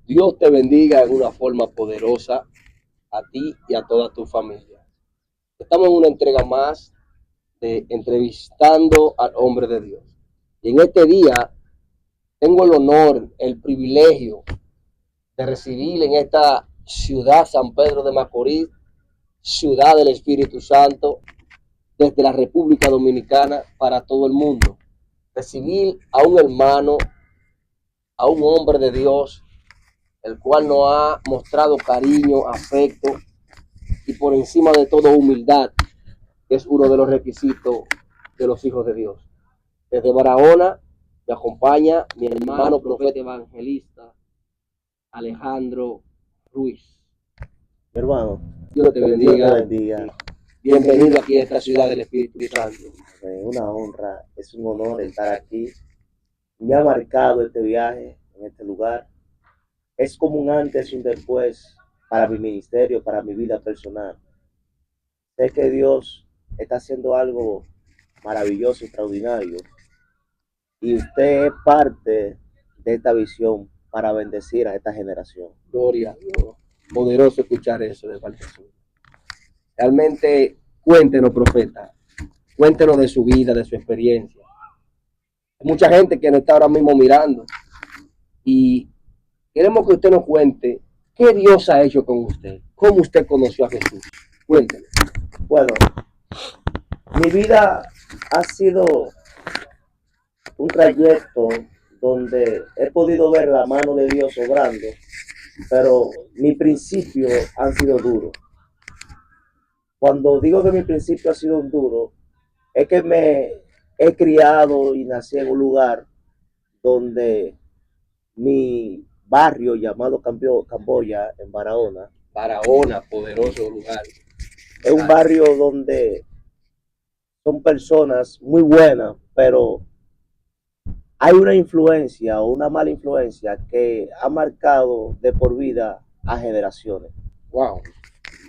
Dios te bendiga en una forma poderosa a ti y a toda tu familia. Estamos en una entrega más de Entrevistando al Hombre de Dios. Y en este día tengo el honor, el privilegio de recibir en esta ciudad San Pedro de Macorís, ciudad del Espíritu Santo, desde la República Dominicana para todo el mundo. Recibir a un hermano, a un hombre de Dios, el cual nos ha mostrado cariño, afecto y por encima de todo humildad, que es uno de los requisitos de los hijos de Dios. Desde Barahona me acompaña mi hermano profeta evangelista Alejandro Ruiz. Mi hermano, Dios te bendiga. Dios te bendiga. Bienvenido aquí a esta ciudad del Espíritu Santo. Una honra, es un honor estar aquí. Me ha marcado este viaje en este lugar. Es como un antes y un después para mi ministerio, para mi vida personal. Sé que Dios está haciendo algo maravilloso, extraordinario. Y usted es parte de esta visión para bendecir a esta generación. Gloria a Dios. Poderoso escuchar eso de parte suya. Realmente, cuéntenos, profeta. Cuéntenos de su vida, de su experiencia. Hay mucha gente que nos está ahora mismo mirando y queremos que usted nos cuente qué Dios ha hecho con usted, cómo usted conoció a Jesús. Cuéntenos. Bueno, mi vida ha sido un trayecto donde he podido ver la mano de Dios obrando, pero mis principios han sido duros. Cuando digo que mi principio ha sido duro, es que me he criado y nací en un lugar donde mi barrio llamado Camboya, en Barahona, Poderoso lugar. es un barrio donde son personas muy buenas, pero hay una influencia o una mala influencia que ha marcado de por vida a generaciones. Wow.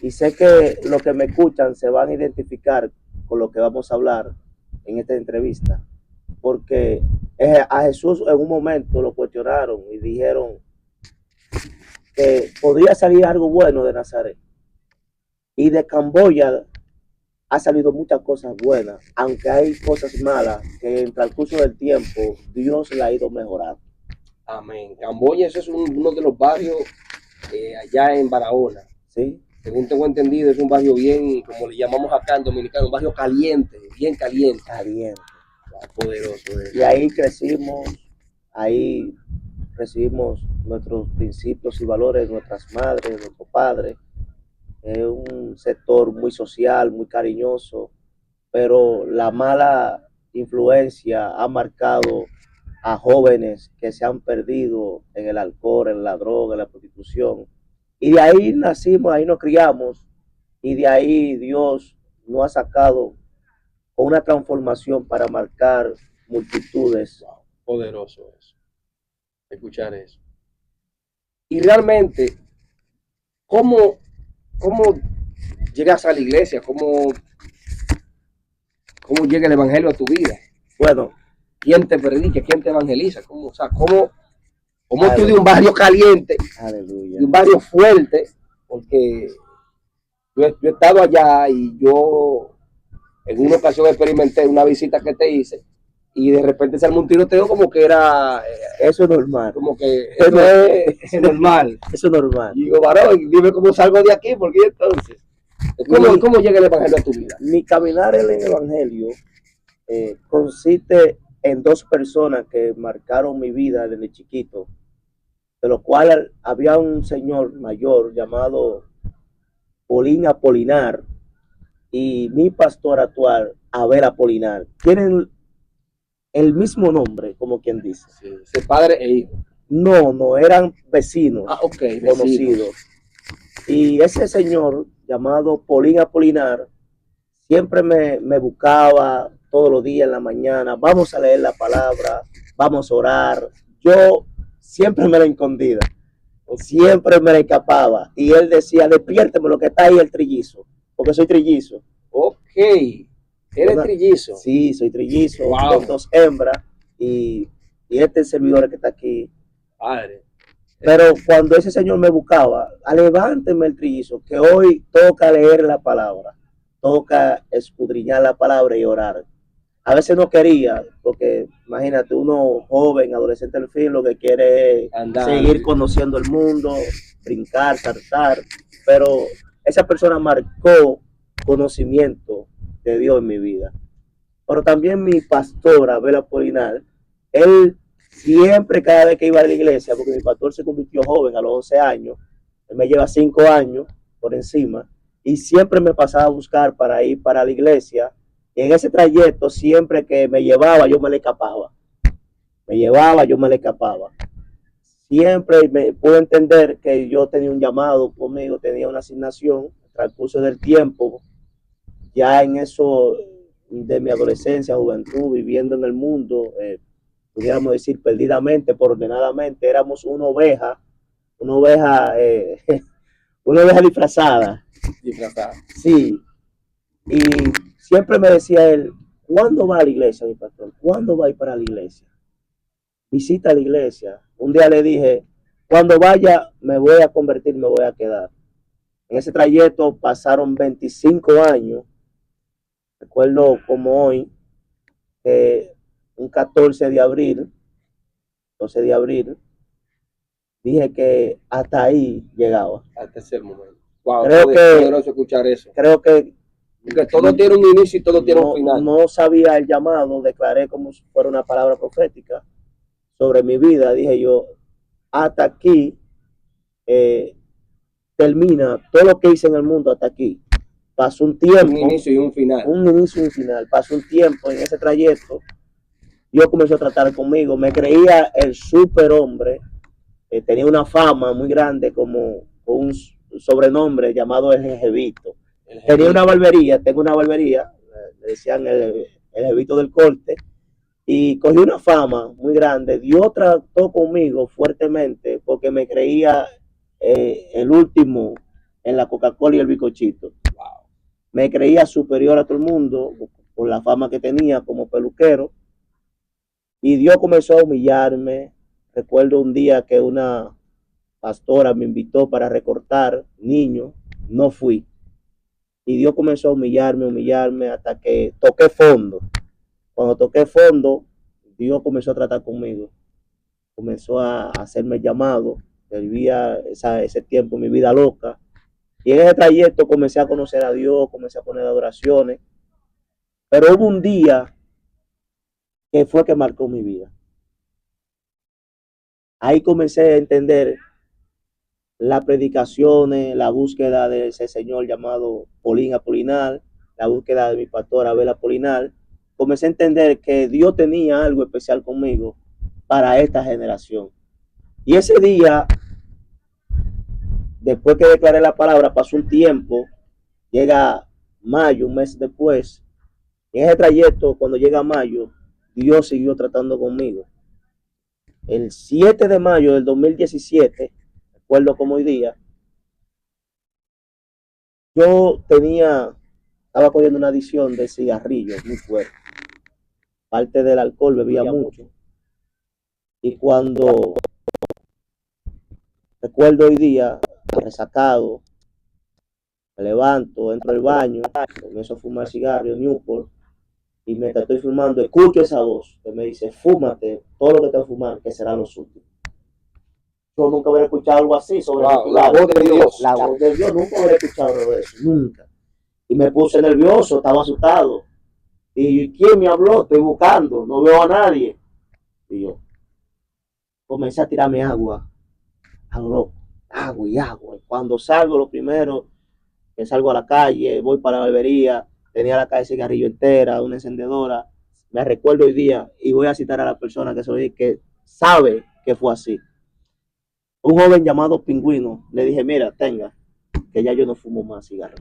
Y sé que los que me escuchan se van a identificar con lo que vamos a hablar en esta entrevista, porque a Jesús en un momento lo cuestionaron y dijeron que podría salir algo bueno de Nazaret. Y de Camboya ha salido muchas cosas buenas, aunque hay cosas malas que en el transcurso del tiempo Dios la ha ido mejorando. Amén. Camboya, eso es uno de los barrios allá en Barahona. ¿Sí? Según tengo entendido, es un barrio bien, como le llamamos acá en Dominicano, un barrio caliente, bien caliente. Caliente. Poderoso. Y ahí crecimos, ahí recibimos nuestros principios y valores, nuestras madres, nuestros padres. Es un sector muy social, muy cariñoso, pero la mala influencia ha marcado a jóvenes que se han perdido en el alcohol, en la droga, en la prostitución. Y de ahí nacimos, ahí nos criamos, y de ahí Dios nos ha sacado con una transformación para marcar multitudes. Wow, poderoso eso, escuchar eso. Y realmente, ¿cómo llegas a la iglesia? ¿Cómo llega el evangelio a tu vida? Bueno, ¿quién te predica? ¿Quién te evangeliza? ¿Cómo tú de un barrio caliente, aleluya, de un barrio fuerte? Porque yo he estado allá y yo en una ocasión experimenté una visita que te hice y de repente se armó un tiroteo como que era... eso es normal. Como que eso es normal. Eso es normal. Y digo, varón, dime cómo salgo de aquí, porque entonces... ¿Cómo llega el evangelio a tu vida? Mi caminar en el evangelio consiste en dos personas que marcaron mi vida desde chiquito, de los cuales había un señor mayor llamado Polín Apolinar y mi pastor actual, Abel Apolinar. Tienen el mismo nombre, como quien dice. Sí, ¿es padre e hijo? No, eran vecinos, conocidos. Vecinos. Y ese señor llamado Polín Apolinar siempre me buscaba todos los días en la mañana, vamos a leer la palabra, vamos a orar. Yo siempre me la escondía, siempre me la escapaba. Y él decía, despiérteme lo que está ahí el trillizo, porque soy trillizo. Ok, ¿eres trillizo? Sí, soy trillizo, wow. Con dos hembras y este servidor que está aquí. Padre. Pero cuando ese señor me buscaba, levánteme el trillizo, que hoy toca leer la palabra, toca escudriñar la palabra y orar. A veces no quería, porque imagínate, uno joven, adolescente al fin, lo que quiere es seguir conociendo el mundo, brincar, saltar, pero esa persona marcó conocimiento de Dios en mi vida. Pero también mi pastor, Abel Apolinar, él siempre, cada vez que iba a la iglesia, porque mi pastor se convirtió joven a los 11 años, él me lleva 5 años por encima, y siempre me pasaba a buscar para ir para la iglesia. Y en ese trayecto, siempre que me llevaba, yo me le escapaba. Me llevaba, yo me le escapaba. Siempre me pude entender que yo tenía un llamado conmigo, tenía una asignación, el transcurso del tiempo, ya en eso de mi adolescencia, juventud, viviendo en el mundo, pudiéramos decir perdidamente, por ordenadamente, éramos una oveja, una oveja disfrazada. Disfrazada. Sí, y siempre me decía él, ¿cuándo va a la iglesia, mi pastor? ¿Cuándo va a ir para la iglesia? Visita la iglesia. Un día le dije, cuando vaya me voy a convertir, me voy a quedar. En ese trayecto pasaron 25 años. Recuerdo como hoy, un 14 de abril, 12 de abril, dije que hasta ahí llegaba. Hasta ese momento. Wow, creo que poderoso escuchar eso. Creo que todo tiene un inicio y todo tiene un final. No sabía el llamado, declaré como si fuera una palabra profética sobre mi vida. Dije yo, hasta aquí termina todo lo que hice en el mundo, hasta aquí. Pasó un tiempo. Un inicio y un final. Un inicio y un final. Pasó un tiempo en ese trayecto. Dios comenzó a tratar conmigo. Me creía el superhombre. Tenía una fama muy grande como un sobrenombre llamado el Jevito. Tenía una barbería, tengo una barbería, le decían el Jevito del corte, y cogí una fama muy grande. Dios trató conmigo fuertemente porque me creía el último en la Coca-Cola y el bizcochito. Wow. Me creía superior a todo el mundo por la fama que tenía como peluquero, y Dios comenzó a humillarme. Recuerdo un día que una pastora me invitó para recortar niños, no fui. Y Dios comenzó a humillarme hasta que toqué fondo. Cuando toqué fondo, Dios comenzó a tratar conmigo. Comenzó a hacerme llamado. Vivía ese tiempo mi vida loca. Y en ese trayecto comencé a conocer a Dios, comencé a poner adoraciones. Pero hubo un día que fue que marcó mi vida. Ahí comencé a entender las predicaciones, la búsqueda de ese señor llamado Paulín Apolinar, la búsqueda de mi pastor Abel Apolinar. Comencé a entender que Dios tenía algo especial conmigo para esta generación. Y ese día, después que declaré la palabra, pasó un tiempo, llega mayo, un mes después. En ese trayecto, cuando llega mayo, Dios siguió tratando conmigo. El 7 de mayo del 2017, recuerdo como hoy día, yo estaba cogiendo una adicción de cigarrillos muy fuerte. Parte del alcohol, bebía mucho. Y cuando recuerdo hoy día, resacado, me levanto, entro al baño, comienzo a fumar cigarro, Newport, y mientras estoy fumando, escucho esa voz que me dice, fúmate todo lo que te vas a fumar, que serán los últimos. Yo nunca había escuchado algo así sobre la voz de Dios. La voz de Dios, nunca había escuchado de eso, nunca. Y me puse nervioso, estaba asustado. Y ¿quién me habló? Estoy buscando, no veo a nadie. Y yo comencé a tirarme agua, agua y agua. Y cuando salgo, lo primero que salgo a la calle, voy para la barbería, tenía la calle de cigarrillo entera, una encendedora. Me recuerdo hoy día y voy a citar a la persona que sabe que fue así. Un joven llamado Pingüino, le dije, mira, tenga, que ya yo no fumo más cigarros.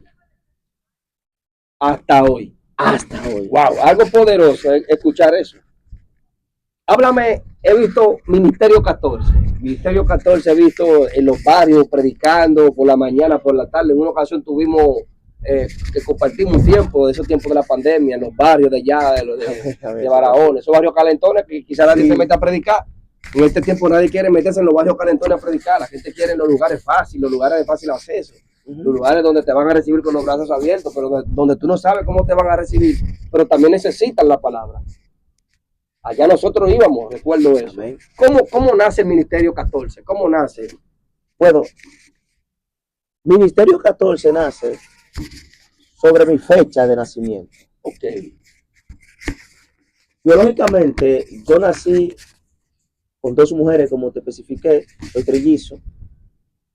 Hasta hoy. Hasta hoy. Wow, algo poderoso escuchar eso. Háblame, he visto Ministerio 14. Ministerio 14 he visto en los barrios predicando por la mañana, por la tarde. En una ocasión tuvimos que compartimos un tiempo, de esos tiempos de la pandemia, en los barrios de allá, de Barahona, esos barrios calentones que quizás nadie se meta a predicar. En este tiempo nadie quiere meterse en los barrios calentones a predicar. La gente quiere en los lugares fáciles, los lugares de fácil acceso. Los lugares donde te van a recibir con los brazos abiertos, pero donde tú no sabes cómo te van a recibir, pero también necesitan la palabra. Allá nosotros íbamos, recuerdo eso. ¿Cómo nace el Ministerio 14? ¿Cómo nace? Bueno, Ministerio 14 nace sobre mi fecha de nacimiento. Ok. Biológicamente, yo nací con 2 mujeres, como te especifiqué, soy trillizo.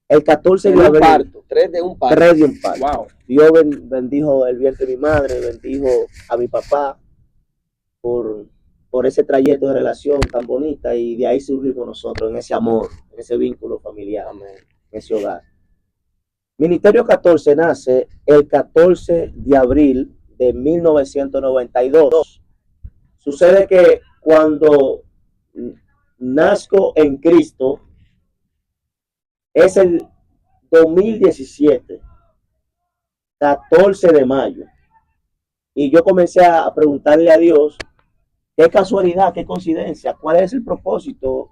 El 14 de abril. Parto, 3 de un parto. 3 de un parto. Wow. Dios bendijo el vientre de mi madre, bendijo a mi papá por ese trayecto de relación tan bonita, y de ahí surgimos nosotros en ese amor, en ese vínculo familiar. Amén. En ese hogar. Ministerio 14 nace el 14 de abril de 1992. Sucede que cuando nazco en Cristo es el 2017, 14 de mayo. Y yo comencé a preguntarle a Dios, qué casualidad, qué coincidencia, cuál es el propósito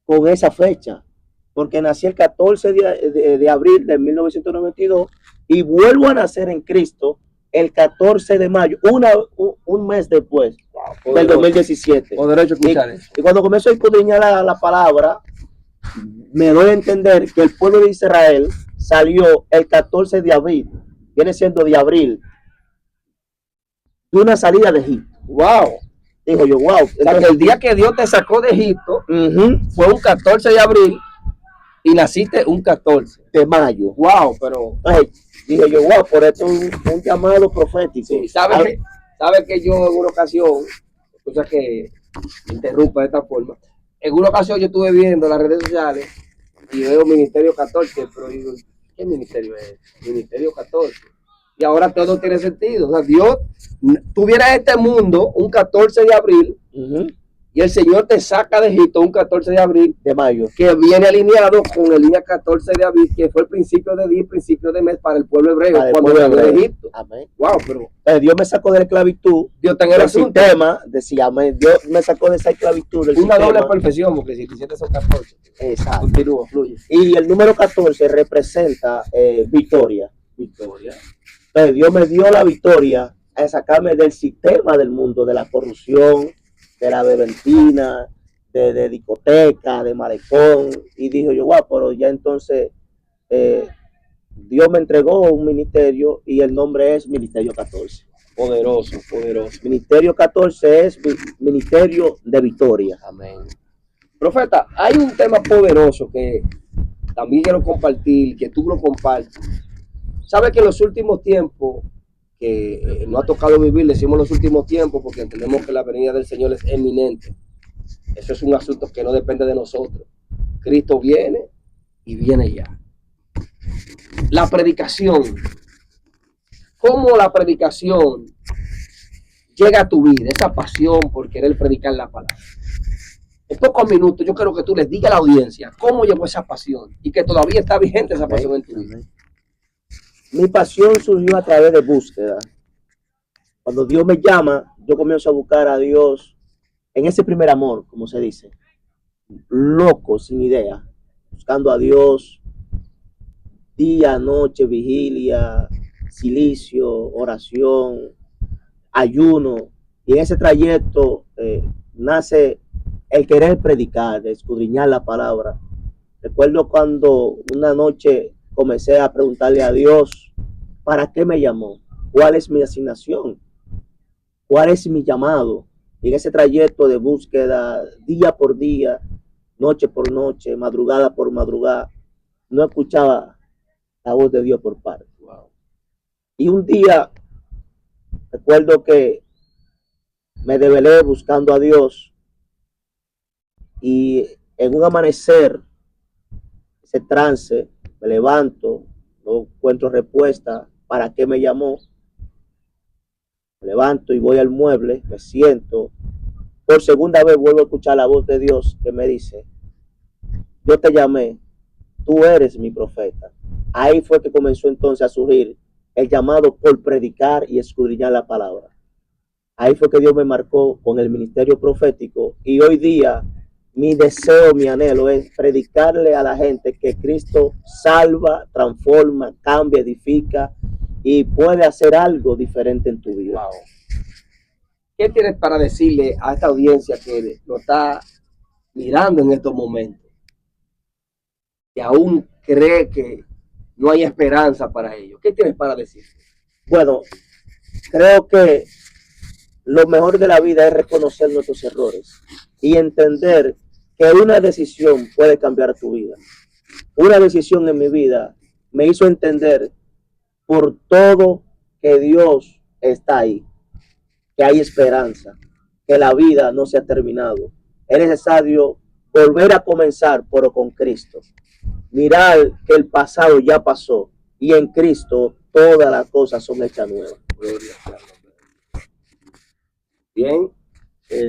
con esa fecha. Porque nací el 14 de abril de 1992 y vuelvo a nacer en Cristo el 14 de mayo, un mes después, del 2017. Por derecho a escuchar eso. Y cuando comienzo a escudriñar la palabra, me doy a entender que el pueblo de Israel salió el 14 de abril, viene siendo de abril, de una salida de Egipto. Wow. Dijo yo, wow. Entonces, o sea, que el día que Dios te sacó de Egipto fue un 14 de abril y naciste un 14 de mayo. Wow, pero... Dije yo, wow, por esto es un llamado profético. Sí, ¿sabes que yo en una ocasión, cosa que interrumpa de esta forma, en una ocasión yo estuve viendo las redes sociales y veo Ministerio 14, pero digo, ¿qué ministerio es? Ministerio 14. Y ahora todo tiene sentido. O sea, Dios tuviera este mundo un 14 de abril y el Señor te saca de Egipto un 14 de abril de mayo, que viene alineado con el día 14 de abril, que fue el principio de día, principio de mes para el pueblo hebreo cuando salió de Egipto. Amén. Wow, pero Dios me sacó de la esclavitud. Dios tenga el sistema, decía, amén. Dios me sacó de esa esclavitud del una sistema. Doble perfección, porque si 17 son 14. Exacto. Continúa, fluye. Y el número 14 representa victoria. Victoria. Entonces, Dios me dio la victoria a sacarme del sistema del mundo, de la corrupción, de la beventina, de discoteca, de malecón. Y dijo yo, wow, pero ya entonces Dios me entregó un ministerio y el nombre es Ministerio 14. Poderoso, poderoso. Ministerio 14 es ministerio de victoria. Amén. Profeta, hay un tema poderoso que también quiero compartir, que tú lo compartes. Sabes que en los últimos tiempos, que no ha tocado vivir, decimos los últimos tiempos porque entendemos que la venida del Señor es eminente. Eso es un asunto que no depende de nosotros. Cristo viene y viene ya. La predicación. ¿Cómo la predicación llega a tu vida? Esa pasión por querer predicar la palabra. En pocos minutos yo quiero que tú les digas a la audiencia cómo llegó esa pasión y que todavía está vigente esa pasión en tu vida. Mi pasión surgió a través de búsqueda. Cuando Dios me llama, yo comienzo a buscar a Dios en ese primer amor, como se dice, loco, sin idea, buscando a Dios día, noche, vigilia, silicio, oración, ayuno. Y en ese trayecto nace el querer predicar, escudriñar la palabra. Recuerdo cuando una noche comencé a preguntarle a Dios, ¿para qué me llamó? ¿Cuál es mi asignación? ¿Cuál es mi llamado? Y en ese trayecto de búsqueda, día por día, noche por noche, madrugada por madrugada, no escuchaba la voz de Dios por parte. Wow. Y un día, recuerdo que me desvelé buscando a Dios y en un amanecer, ese trance, me levanto, no encuentro respuesta, ¿para qué me llamó? Me levanto y voy al mueble, me siento. Por segunda vez vuelvo a escuchar la voz de Dios que me dice, yo te llamé, tú eres mi profeta. Ahí fue que comenzó entonces a surgir el llamado por predicar y escudriñar la palabra. Ahí fue que Dios me marcó con el ministerio profético y hoy día mi deseo, mi anhelo es predicarle a la gente que Cristo salva, transforma, cambia, edifica y puede hacer algo diferente en tu vida. Wow. ¿Qué tienes para decirle a esta audiencia que nos está mirando en estos momentos, que aún cree que no hay esperanza para ellos? ¿Qué tienes para decir? Bueno, creo que lo mejor de la vida es reconocer nuestros errores y entender que una decisión puede cambiar tu vida. Una decisión en mi vida me hizo entender por todo que Dios está ahí, que hay esperanza, que la vida no se ha terminado. Es necesario volver a comenzar, pero con Cristo. Mirar que el pasado ya pasó y en Cristo todas las cosas son hechas nuevas. Gloria a Dios. Bien,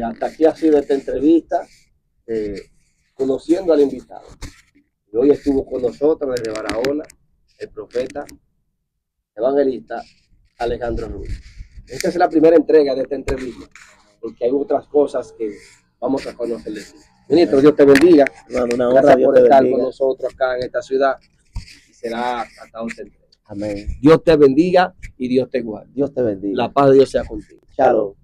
hasta aquí ha sido esta entrevista, conociendo al invitado. Y hoy estuvo con nosotros desde Barahona el profeta evangelista Alejandro Ruiz. Esta es la primera entrega de esta entrevista, porque hay otras cosas que vamos a conocer de ti. Ministro, Dios te bendiga. Hermano, una honra, Gracias Dios por te estar bendiga. con nosotros acá en esta ciudad. Y será hasta otra entrega. Amén. Dios te bendiga y Dios te guarde. Dios te bendiga. La paz de Dios sea contigo. Shalom.